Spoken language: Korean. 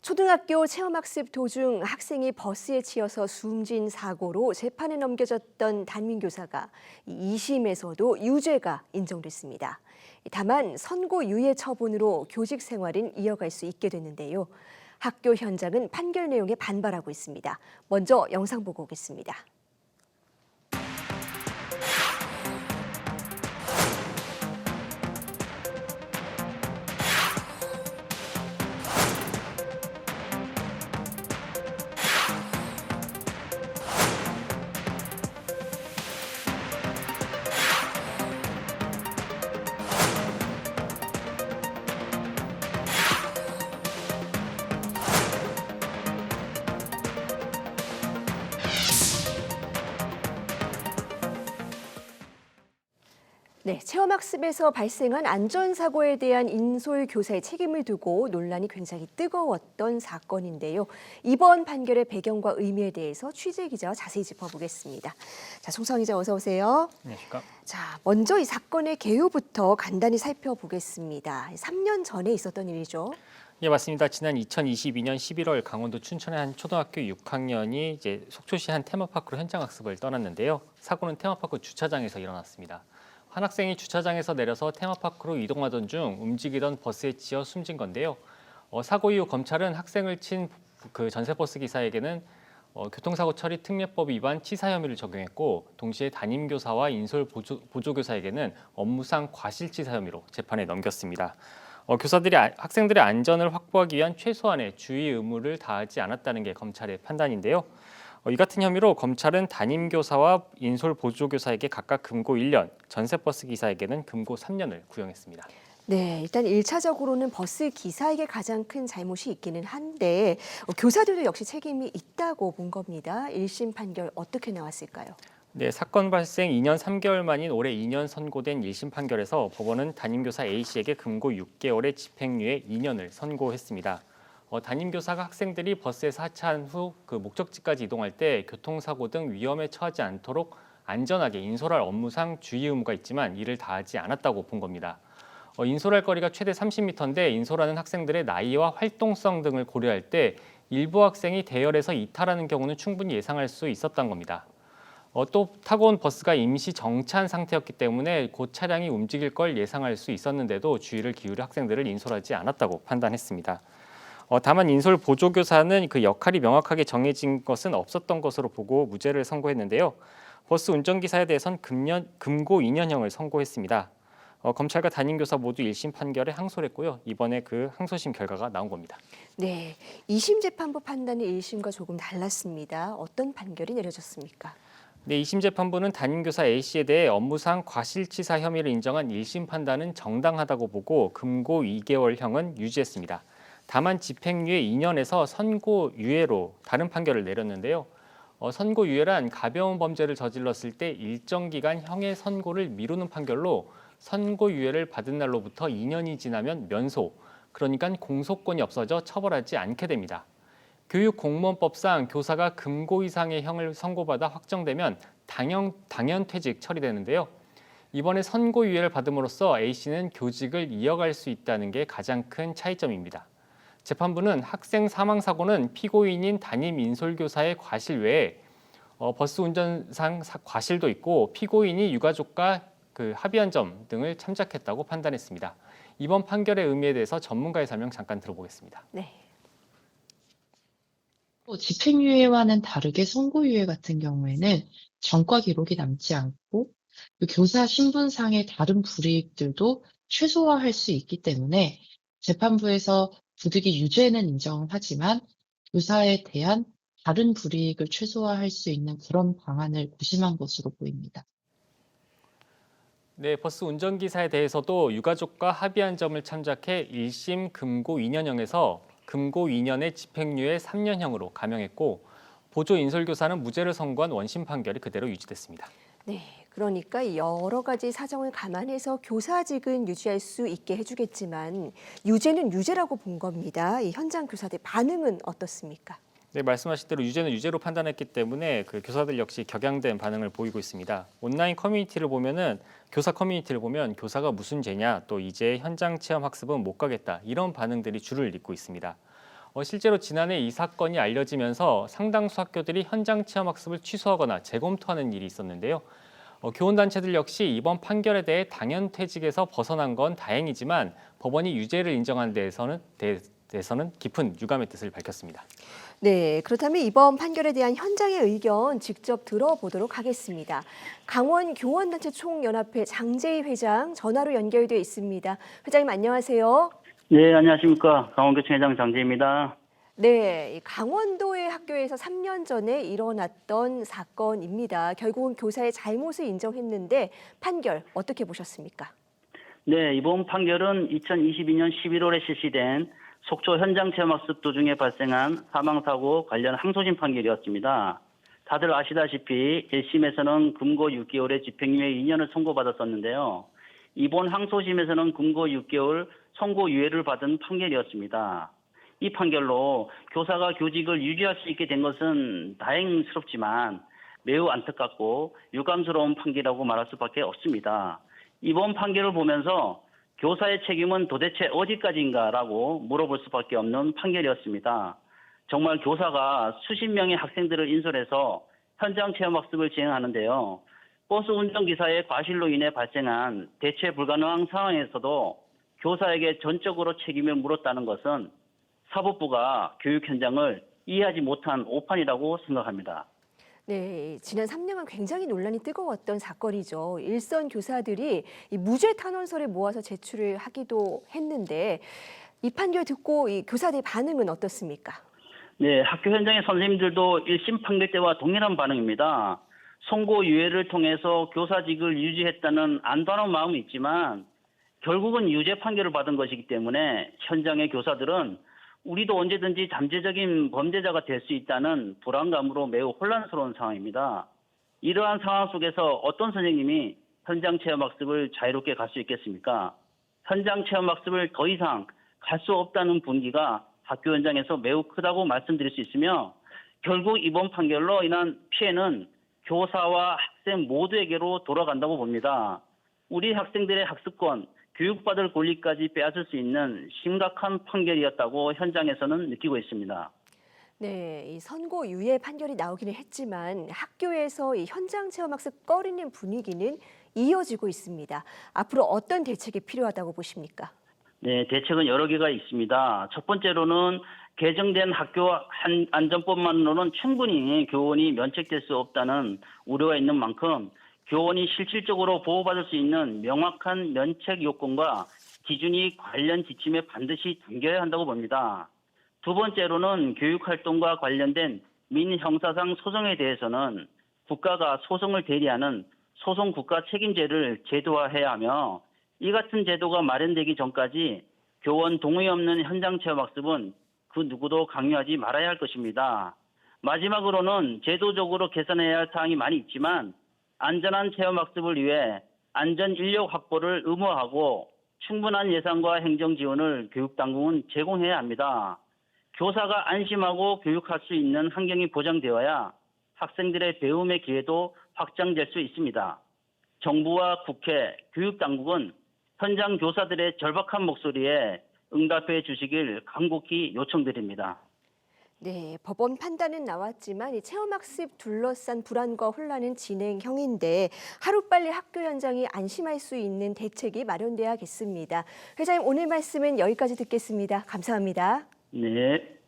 초등학교 체험학습 도중 학생이 버스에 치여서 숨진 사고로 재판에 넘겨졌던 담임교사가 2심에서도 유죄가 인정됐습니다. 다만 선고유예 처분으로 교직 생활은 이어갈 수 있게 됐는데요. 학교 현장은 판결 내용에 반발하고 있습니다. 먼저 영상 보고 오겠습니다. 네, 체험학습에서 발생한 안전사고에 대한 인솔교사의 책임을 두고 논란이 굉장히 뜨거웠던 사건인데요. 이번 판결의 배경과 의미에 대해서 취재기자와 자세히 짚어보겠습니다. 자, 송성 기자 어서 오세요. 안녕하십니까. 자, 먼저 이 사건의 개요부터 간단히 살펴보겠습니다. 3년 전에 있었던 일이죠. 예, 맞습니다. 지난 2022년 11월 강원도 춘천의 한 초등학교 6학년이 이제 속초시 한 테마파크로 현장 학습을 떠났는데요. 사고는 테마파크 주차장에서 일어났습니다. 한 학생이 주차장에서 내려서 테마파크로 이동하던 중 움직이던 버스에 치여 숨진 건데요. 사고 이후 검찰은 학생을 친 그 전세버스 기사에게는 교통사고 처리 특례법 위반 치사 혐의를 적용했고, 동시에 담임교사와 인솔 보조교사에게는 업무상 과실치사 혐의로 재판에 넘겼습니다. 교사들이 학생들의 안전을 확보하기 위한 최소한의 주의 의무를 다하지 않았다는 게 검찰의 판단인데요. 이 같은 혐의로 검찰은 담임교사와 인솔 보조교사에게 각각 금고 1년, 전세버스 기사에게는 금고 3년을 구형했습니다. 네, 일단 1차적으로는 버스 기사에게 가장 큰 잘못이 있기는 한데 교사들도 역시 책임이 있다고 본 겁니다. 1심 판결 어떻게 나왔을까요? 네, 사건 발생 2년 3개월 만인 올해 2년 선고된 1심 판결에서 법원은 담임교사 A씨에게 금고 6개월의 집행유예 2년을 선고했습니다. 담임교사가 학생들이 버스에서 하차한 후 그 목적지까지 이동할 때 교통사고 등 위험에 처하지 않도록 안전하게 인솔할 업무상 주의 의무가 있지만 이를 다하지 않았다고 본 겁니다. 인솔할 거리가 최대 30m인데 인솔하는 학생들의 나이와 활동성 등을 고려할 때 일부 학생이 대열에서 이탈하는 경우는 충분히 예상할 수 있었던 겁니다. 또 타고 온 버스가 임시 정차한 상태였기 때문에 곧 차량이 움직일 걸 예상할 수 있었는데도 주의를 기울여 학생들을 인솔하지 않았다고 판단했습니다. 다만 인솔 보조교사는 그 역할이 명확하게 정해진 것은 없었던 것으로 보고 무죄를 선고했는데요. 버스 운전기사에 대해선 금고 2년형을 선고했습니다. 검찰과 담임교사 모두 1심 판결에 항소했고요. 이번에 그 항소심 결과가 나온 겁니다. 네, 2심 재판부 판단이 1심과 조금 달랐습니다. 어떤 판결이 내려졌습니까? 네, 2심 재판부는 담임교사 A씨에 대해 업무상 과실치사 혐의를 인정한 1심 판단은 정당하다고 보고 금고 2개월형은 유지했습니다. 다만 집행유예 2년에서 선고유예로 다른 판결을 내렸는데요. 선고유예란 가벼운 범죄를 저질렀을 때 일정 기간 형의 선고를 미루는 판결로 선고유예를 받은 날로부터 2년이 지나면 면소, 그러니까 공소권이 없어져 처벌하지 않게 됩니다. 교육공무원법상 교사가 금고 이상의 형을 선고받아 확정되면 당연퇴직 처리되는데요. 이번에 선고유예를 받음으로써 A씨는 교직을 이어갈 수 있다는 게 가장 큰 차이점입니다. 재판부는 학생 사망 사고는 피고인인 담임 인솔교사의 과실 외에 버스 운전상 과실도 있고 피고인이 유가족과 그 합의한 점 등을 참작했다고 판단했습니다. 이번 판결의 의미에 대해서 전문가의 설명 잠깐 들어보겠습니다. 네. 집행유예와는 다르게 선고유예 같은 경우에는 전과 기록이 남지 않고 그 교사 신분상의 다른 불이익들도 최소화할 수 있기 때문에 재판부에서 부득이 유죄는 인정하지만 교사에 대한 다른 불이익을 최소화할 수 있는 그런 방안을 고심한 것으로 보입니다. 네, 버스 운전기사에 대해서도 유가족과 합의한 점을 참작해 1심 금고 2년형에서 금고 2년의 집행유예 3년형으로 감형했고 보조 인솔교사는 무죄를 선고한 원심 판결이 그대로 유지됐습니다. 네, 그러니까 여러 가지 사정을 감안해서 교사직은 유지할 수 있게 해주겠지만 유죄는 유죄라고 본 겁니다. 이 현장 교사들 반응은 어떻습니까? 네, 말씀하신 대로 유죄는 유죄로 판단했기 때문에 그 교사들 역시 격양된 반응을 보이고 있습니다. 온라인 커뮤니티를 보면은 교사 커뮤니티를 보면 교사가 무슨 죄냐, 또 이제 현장 체험 학습은 못 가겠다 이런 반응들이 줄을 잇고 있습니다. 실제로 지난해 이 사건이 알려지면서 상당수 학교들이 현장 체험 학습을 취소하거나 재검토하는 일이 있었는데요. 교원단체들 역시 이번 판결에 대해 당연퇴직에서 벗어난 건 다행이지만 법원이 유죄를 인정한 데에서는 깊은 유감의 뜻을 밝혔습니다. 네, 그렇다면 이번 판결에 대한 현장의 의견 직접 들어보도록 하겠습니다. 강원 교원단체 총연합회 장재희 회장 전화로 연결되어 있습니다. 회장님 안녕하세요. 네, 안녕하십니까. 강원교총 회장 장재입니다. 네, 이 강원도의 학교에서 3년 전에 일어났던 사건입니다. 결국은 교사의 잘못을 인정했는데 판결 어떻게 보셨습니까? 네, 이번 판결은 2022년 11월에 실시된 속초 현장 체험학습 도중에 발생한 사망사고 관련 항소심 판결이었습니다. 다들 아시다시피 1심에서는 금고 6개월의 집행유예 2년을 선고받았었는데요. 이번 항소심에서는 금고 6개월 선고유예를 받은 판결이었습니다. 이 판결로 교사가 교직을 유지할 수 있게 된 것은 다행스럽지만 매우 안타깝고 유감스러운 판결이라고 말할 수밖에 없습니다. 이번 판결을 보면서 교사의 책임은 도대체 어디까지인가라고 물어볼 수밖에 없는 판결이었습니다. 정말 교사가 수십 명의 학생들을 인솔해서 현장 체험학습을 진행하는데요. 버스 운전기사의 과실로 인해 발생한 대체 불가능한 상황에서도 교사에게 전적으로 책임을 물었다는 것은 사법부가 교육 현장을 이해하지 못한 오판이라고 생각합니다. 네, 지난 3년간 굉장히 논란이 뜨거웠던 사건이죠. 일선 교사들이 이 무죄 탄원서를 모아서 제출을 하기도 했는데 이 판결 듣고 이 교사들의 반응은 어떻습니까? 네, 학교 현장의 선생님들도 1심 판결 때와 동일한 반응입니다. 선고유예를 통해서 교사직을 유지했다는 안도하는 마음이 있지만 결국은 유죄 판결을 받은 것이기 때문에 현장의 교사들은 우리도 언제든지 잠재적인 범죄자가 될 수 있다는 불안감으로 매우 혼란스러운 상황입니다. 이러한 상황 속에서 어떤 선생님이 현장 체험학습을 자유롭게 갈 수 있겠습니까? 현장 체험학습을 더 이상 갈 수 없다는 분위기가 학교 현장에서 매우 크다고 말씀드릴 수 있으며 결국 이번 판결로 인한 피해는 교사와 학생 모두에게로 돌아간다고 봅니다. 우리 학생들의 학습권, 교육받을 권리까지 빼앗을 수 있는 심각한 판결이었다고 현장에서는 느끼고 있습니다. 네, 이 선고유예 판결이 나오기는 했지만 학교에서 이 현장 체험학습 꺼리는 분위기는 이어지고 있습니다. 앞으로 어떤 대책이 필요하다고 보십니까? 네, 대책은 여러 개가 있습니다. 첫 번째로는 개정된 학교 안전법만으로는 충분히 교원이 면책될 수 없다는 우려가 있는 만큼 교원이 실질적으로 보호받을 수 있는 명확한 면책 요건과 기준이 관련 지침에 반드시 담겨야 한다고 봅니다. 두 번째로는 교육활동과 관련된 민형사상 소송에 대해서는 국가가 소송을 대리하는 소송국가책임제를 제도화해야 하며 이 같은 제도가 마련되기 전까지 교원 동의 없는 현장체험학습은 그 누구도 강요하지 말아야 할 것입니다. 마지막으로는 제도적으로 개선해야 할 사항이 많이 있지만 안전한 체험학습을 위해 안전 인력 확보를 의무화하고 충분한 예산과 행정 지원을 교육당국은 제공해야 합니다. 교사가 안심하고 교육할 수 있는 환경이 보장되어야 학생들의 배움의 기회도 확장될 수 있습니다. 정부와 국회, 교육당국은 현장 교사들의 절박한 목소리에 응답해 주시길 간곡히 요청드립니다. 네, 법원 판단은 나왔지만 이 체험학습 둘러싼 불안과 혼란은 진행형인데 하루빨리 학교 현장이 안심할 수 있는 대책이 마련돼야겠습니다. 회장님, 오늘 말씀은 여기까지 듣겠습니다. 감사합니다. 네.